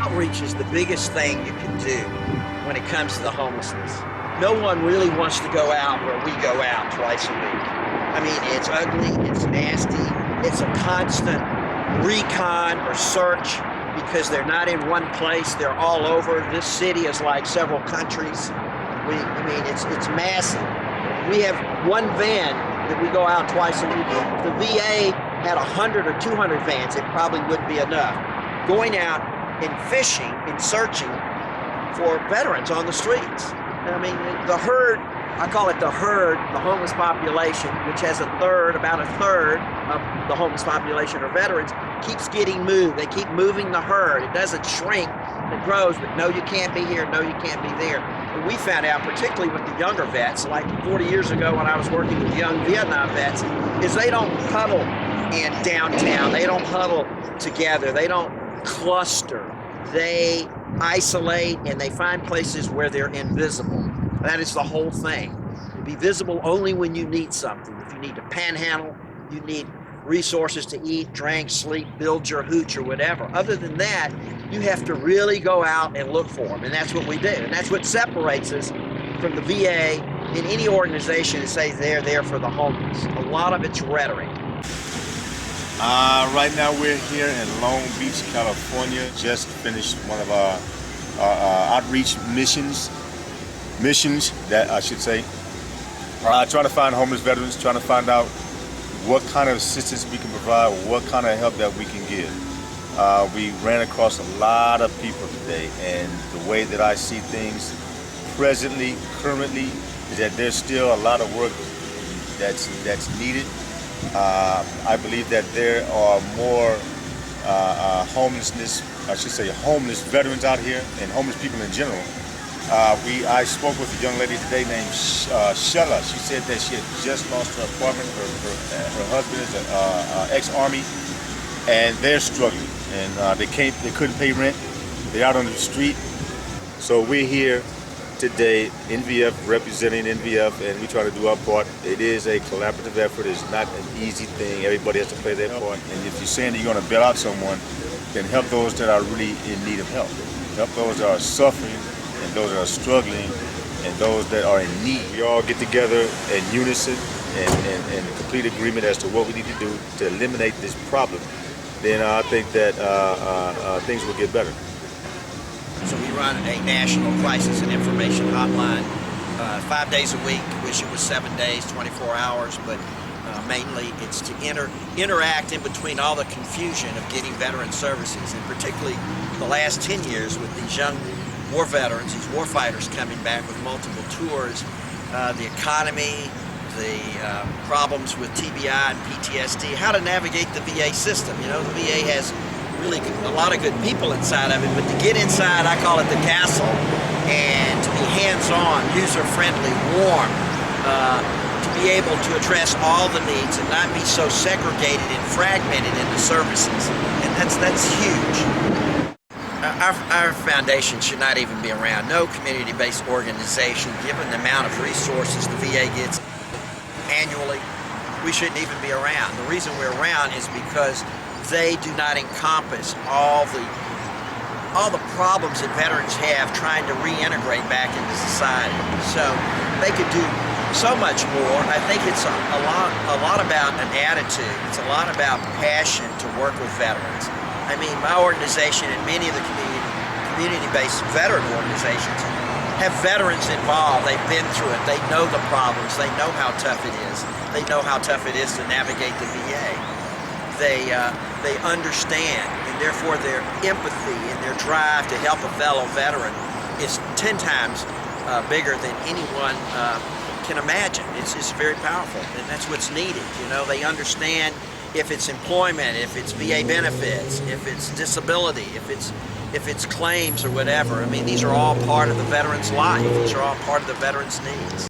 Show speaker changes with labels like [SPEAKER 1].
[SPEAKER 1] Outreach is the biggest thing you can do when it comes to the homelessness. No one really wants to go out where we go out twice a week. I mean, it's ugly, it's nasty, it's a constant recon or search because they're not in one place, they're all over. This city is like several countries. I mean, it's massive. We have one van that we go out twice a week. If the VA had 100 or 200 vans, it probably wouldn't be enough. Going out and fishing and searching for veterans on the streets. I mean, the herd, I call it the herd, the homeless population, which has about a third of the homeless population are veterans, keeps getting moved. They keep moving the herd. It doesn't shrink, it grows, but no, you can't be here, no, you can't be there. And we found out, particularly with the younger vets, like 40 years ago when I was working with young Vietnam vets, is they don't huddle in downtown. They don't huddle together. They don't cluster. They isolate and they find places where they're invisible. That is the whole thing. To be visible only when you need something. If you need to panhandle, you need resources to eat, drink, sleep, build your hooch or whatever. Other than that, you have to really go out and look for them. And that's what we do. And that's what separates us from the VA in any organization that says they're there for the homeless. A lot of it's rhetoric.
[SPEAKER 2] Right now we're here in Long Beach, California. Just finished one of our outreach missions that I should say. Trying to find homeless veterans, trying to find out what kind of assistance we can provide, what kind of help that we can give. We ran across a lot of people today, and the way that I see things currently, is that there's still a lot of work that's needed. I believe that there are more homeless veterans out here and homeless people in general. I spoke with a young lady today named Shella. She said that she had just lost her apartment. Her husband is an ex-Army, and they're struggling. And they couldn't pay rent. They're out on the street. So we're here today, NVF, representing NVF, and we try to do our part. It is a collaborative effort. It's not an easy thing. Everybody has to play their part. And if you're saying that you're going to bail out someone, then help those that are really in need of help. Help those that are suffering, and those that are struggling, and those that are in need. We all get together in unison and complete agreement as to what we need to do to eliminate this problem. Then I think that things will get better.
[SPEAKER 1] So we run a national crisis and information hotline 5 days a week. Wish it was 7 days, 24 hours, but mainly it's to interact in between all the confusion of getting veteran services, and particularly the last 10 years with these young war veterans, these war fighters coming back with multiple tours, the economy, the problems with TBI and PTSD, how to navigate the VA system. You know, the VA has really a lot of good people inside of it, but to get inside, I call it the castle, and to be hands-on, user-friendly, warm, to be able to address all the needs and not be so segregated and fragmented in the services, and that's huge. Our foundation should not even be around. No community-based organization, given the amount of resources the VA gets annually, we shouldn't even be around. The reason we're around is because they do not encompass all the problems that veterans have trying to reintegrate back into society. So they could do so much more. I think it's a lot about an attitude. It's a lot about passion to work with veterans. I mean, my organization and many of the community-based veteran organizations have veterans involved. They've been through it. They know the problems. They know how tough it is. They know how tough it is to navigate the VA. They understand, and therefore their empathy and their drive to help a fellow veteran is 10 times bigger than anyone can imagine. It's very powerful, and that's what's needed. You know, they understand if it's employment, if it's VA benefits, if it's disability, if it's claims or whatever. I mean, these are all part of the veteran's life. These are all part of the veteran's needs.